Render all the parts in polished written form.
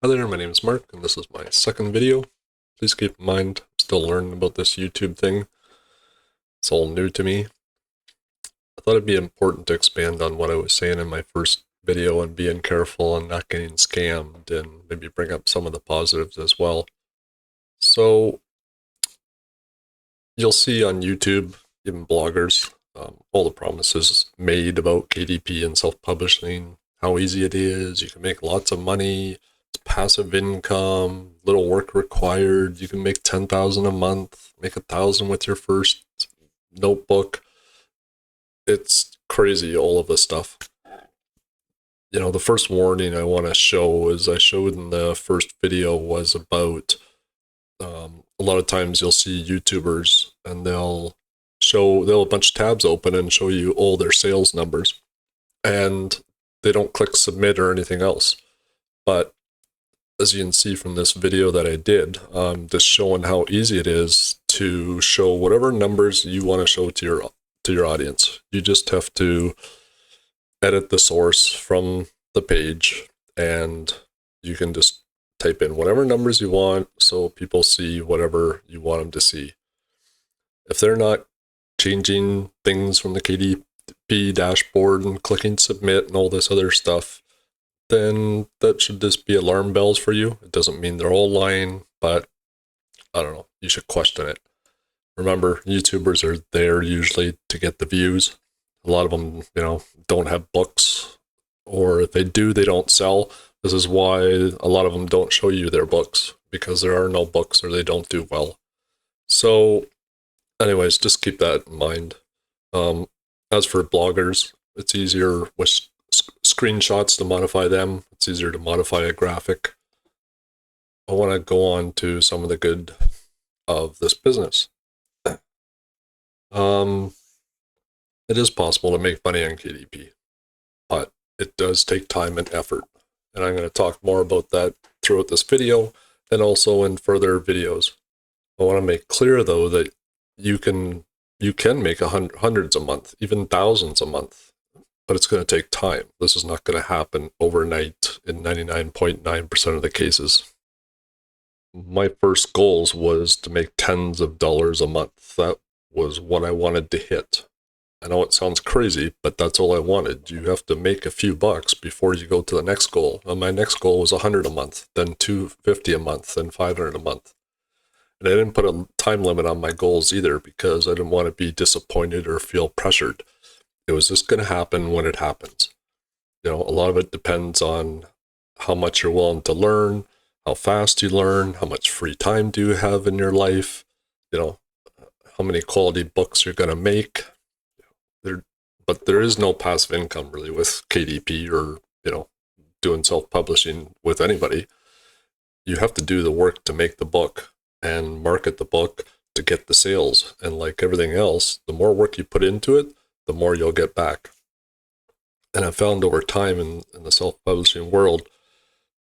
Hi there, my name is Mark, and this is my second video. Please keep in mind, I'm still learning about this YouTube thing. It's all new to me. I thought it'd be important to expand on what I was saying in my first video and being careful and not getting scammed, and maybe bring up some of the positives as well. So, you'll see on YouTube, even bloggers, all the promises made about KDP and self-publishing, how easy it is, you can make lots of money, it's passive income, little work required, you can make 10,000 a month, make 1,000 with your first notebook. It's crazy, all of this stuff. You know, the first warning I want to show, as I showed in the first video, was about a lot of times you'll see YouTubers and they'll have a bunch of tabs open and show you all their sales numbers, and they don't click submit or anything else. But as you can see from this video that I did, just showing how easy it is to show whatever numbers you want to show to your audience. You just have to edit the source from the page, and you can just type in whatever numbers you want so people see whatever you want them to see. If they're not changing things from the KDP dashboard and clicking submit and all this other stuff, then that should just be alarm bells for you. It doesn't mean they're all lying, but I don't know, you should question it. Remember, YouTubers are there usually to get the views. A lot of them, don't have books, or if they do, they don't sell. This is why a lot of them don't show you their books, because there are no books or they don't do well. So anyways, just keep that in mind. As for bloggers, it's easier with screenshots to modify them. It's easier to modify a graphic. I want to go on to some of the good of this business. It is possible to make money on KDP, but it does take time and effort. And I'm going to talk more about that throughout this video and also in further videos. I want to make clear, though, that you can make hundreds a month, even thousands a month, but it's going to take time. This is not going to happen overnight in 99.9% of the cases. My first goals was to make tens of dollars a month. That was what I wanted to hit. I know it sounds crazy, but that's all I wanted. You have to make a few bucks before you go to the next goal. And my next goal was 100 a month, then 250 a month, then 500 a month. And I didn't put a time limit on my goals either, because I didn't want to be disappointed or feel pressured. It was just going to happen when it happens. A lot of it depends on how much you're willing to learn, how fast you learn, how much free time do you have in your life, how many quality books you're going to make. But there is no passive income really with KDP or, doing self-publishing with anybody. You have to do the work to make the book and market the book to get the sales. And like everything else, the more work you put into it, the more you'll get back. And I've found over time in the self-publishing world,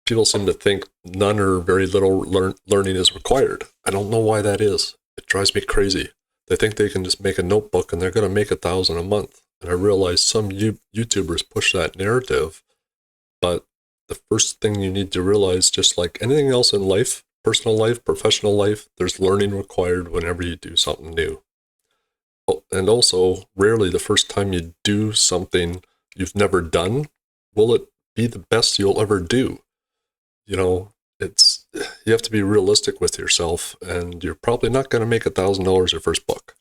people seem to think none or very little learning is required. I don't know why that is. It drives me crazy. They think they can just make a notebook and they're going to make 1,000 a month. And I realize some YouTubers push that narrative, but the first thing you need to realize, just like anything else in life, personal life, professional life, there's learning required whenever you do something new. Oh, and also, rarely the first time you do something you've never done, will it be the best you'll ever do. You have to be realistic with yourself, and you're probably not going to make $1,000 your first book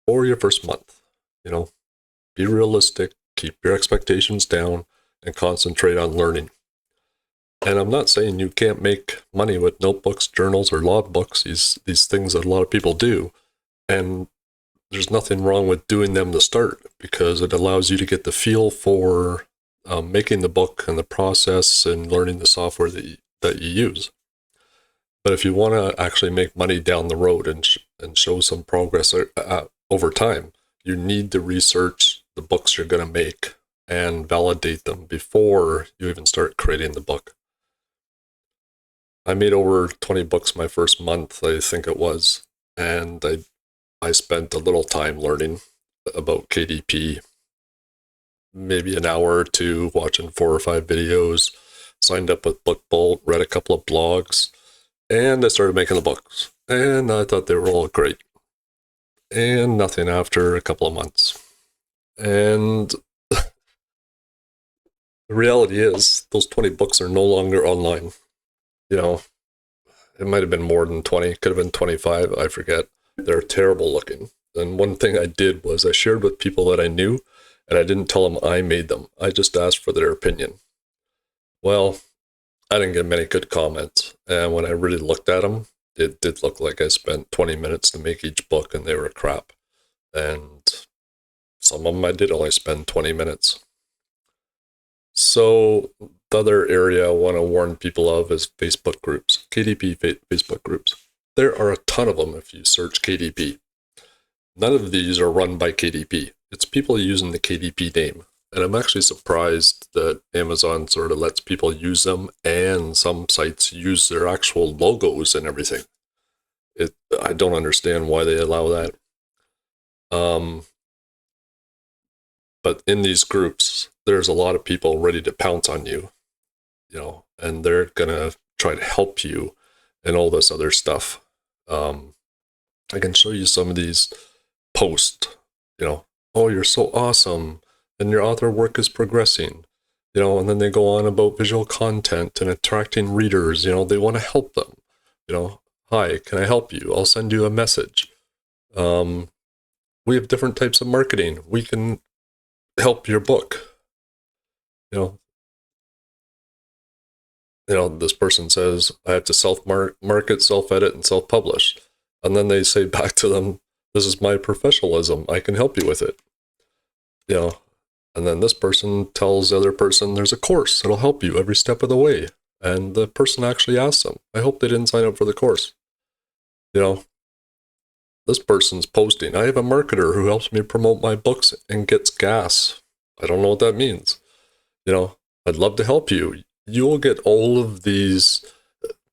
or your first month. Be realistic, keep your expectations down, and concentrate on learning. And I'm not saying you can't make money with notebooks, journals, or logbooks, these things that a lot of people do. And there's nothing wrong with doing them to start, because it allows you to get the feel for making the book and the process and learning the software that you use. But if you want to actually make money down the road and show some progress over time, you need to research the books you're going to make and validate them before you even start creating the book. I made over 20 books my first month, I think it was, and I spent a little time learning about KDP, maybe an hour or two watching 4 or 5 videos, signed up with Book Bolt, read a couple of blogs, and I started making the books. And I thought they were all great. And nothing after a couple of months. And the reality is, those 20 books are no longer online. You know, it might have been more than 20, could have been 25, I forget. They're terrible looking. And one thing I did was I shared with people that I knew, and I didn't tell them I made them. I just asked for their opinion. Well, I didn't get many good comments. And when I really looked at them, it did look like I spent 20 minutes to make each book, and they were crap. And some of them I did only spend 20 minutes. So the other area I want to warn people of is Facebook groups, KDP Facebook groups. There are a ton of them if you search KDP. None of these are run by KDP. It's people using the KDP name. And I'm actually surprised that Amazon sort of lets people use them, and some sites use their actual logos and everything. I don't understand why they allow that. But in these groups, there's a lot of people ready to pounce on you, and they're going to try to help you and all this other stuff. I can show you some of these posts, oh, you're so awesome, and your author work is progressing, and then they go on about visual content and attracting readers, they want to help them, hi, can I help you? I'll send you a message. We have different types of marketing. We can help your book. This person says, I have to self-market, self-edit, and self-publish. And then they say back to them, this is my professionalism. I can help you with it. And then this person tells the other person, there's a course that'll help you every step of the way. And the person actually asks them, I hope they didn't sign up for the course. This person's posting, I have a marketer who helps me promote my books and gets gas. I don't know what that means. I'd love to help you. You'll get all of these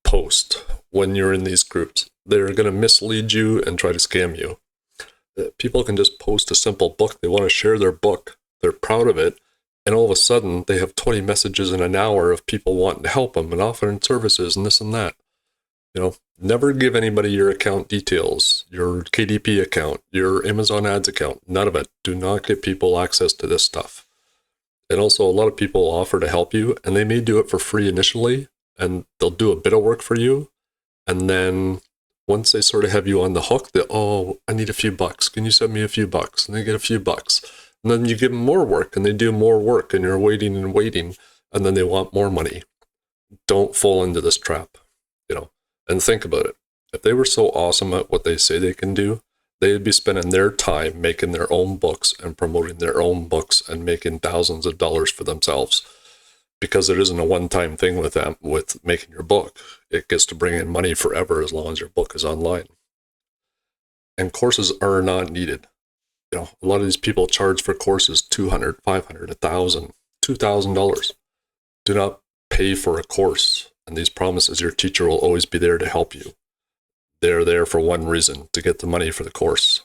posts when you're in these groups. They're going to mislead you and try to scam you. People can just post a simple book. They want to share their book. They're proud of it. And all of a sudden, they have 20 messages in an hour of people wanting to help them and offering services and this and that. Never give anybody your account details, your KDP account, your Amazon ads account, none of it. Do not give people access to this stuff. And also, a lot of people offer to help you, and they may do it for free initially, and they'll do a bit of work for you. And then once they sort of have you on the hook, I need a few bucks. Can you send me a few bucks? And they get a few bucks. And then you give them more work, and they do more work, and you're waiting and waiting, and then they want more money. Don't fall into this trap, And think about it. If they were so awesome at what they say they can do, they'd be spending their time making their own books and promoting their own books and making thousands of dollars for themselves. Because it isn't a one-time thing with them, with making your book. It gets to bring in money forever as long as your book is online. And courses are not needed. A lot of these people charge for courses $200, $500, $1,000, $2,000. Do not pay for a course. And these promises your teacher will always be there to help you. They're there for one reason, to get the money for the course.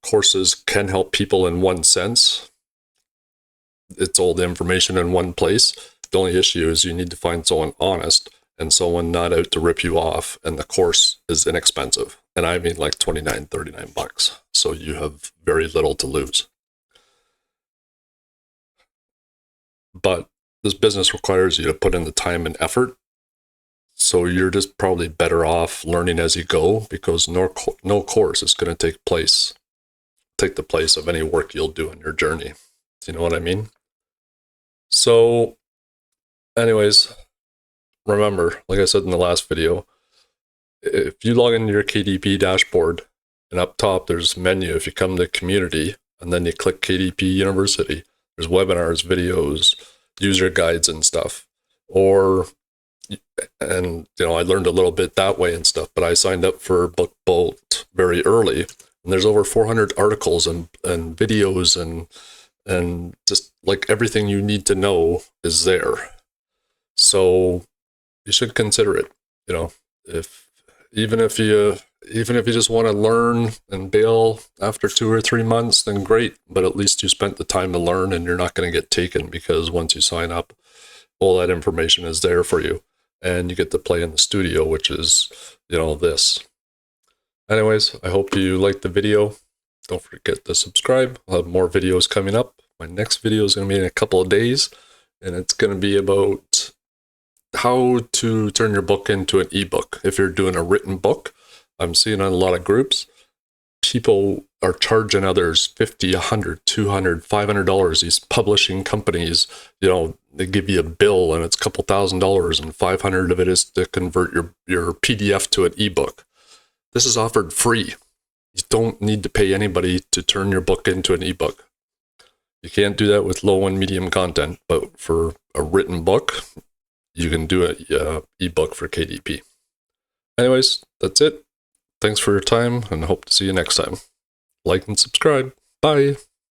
Courses can help people in one sense. It's all the information in one place. The only issue is you need to find someone honest and someone not out to rip you off, and the course is inexpensive. And I mean like $29, $39. So you have very little to lose. But this business requires you to put in the time and effort. So you're just probably better off learning as you go, because no course is going to take the place of any work you'll do in your journey. Do you know what I mean? So anyways, remember, like I said in the last video, if you log into your KDP dashboard, and up top there's a menu, if you come to community and then you click KDP University, there's webinars, videos, user guides and stuff. And I learned a little bit that way and stuff, but I signed up for Book Bolt very early, and there's over 400 articles and videos and just like everything you need to know is there. So you should consider it. Even if you just want to learn and bail after 2 or 3 months, then great. But at least you spent the time to learn, and you're not going to get taken, because once you sign up, all that information is there for you. And you get to play in the studio, which is, this. Anyways, I hope you liked the video. Don't forget to subscribe. I'll have more videos coming up. My next video is going to be in a couple of days, and it's going to be about how to turn your book into an ebook. If you're doing a written book, I'm seeing on a lot of groups, people are charging others $50, $100, $200, $500. These publishing companies, they give you a bill and it's a couple $1,000, and $500 of it is to convert your PDF to an ebook. This is offered free. You don't need to pay anybody to turn your book into an ebook. You can't do that with low and medium content, but for a written book, you can do an ebook for KDP. Anyways, that's it. Thanks for your time, and hope to see you next time. Like and subscribe. Bye.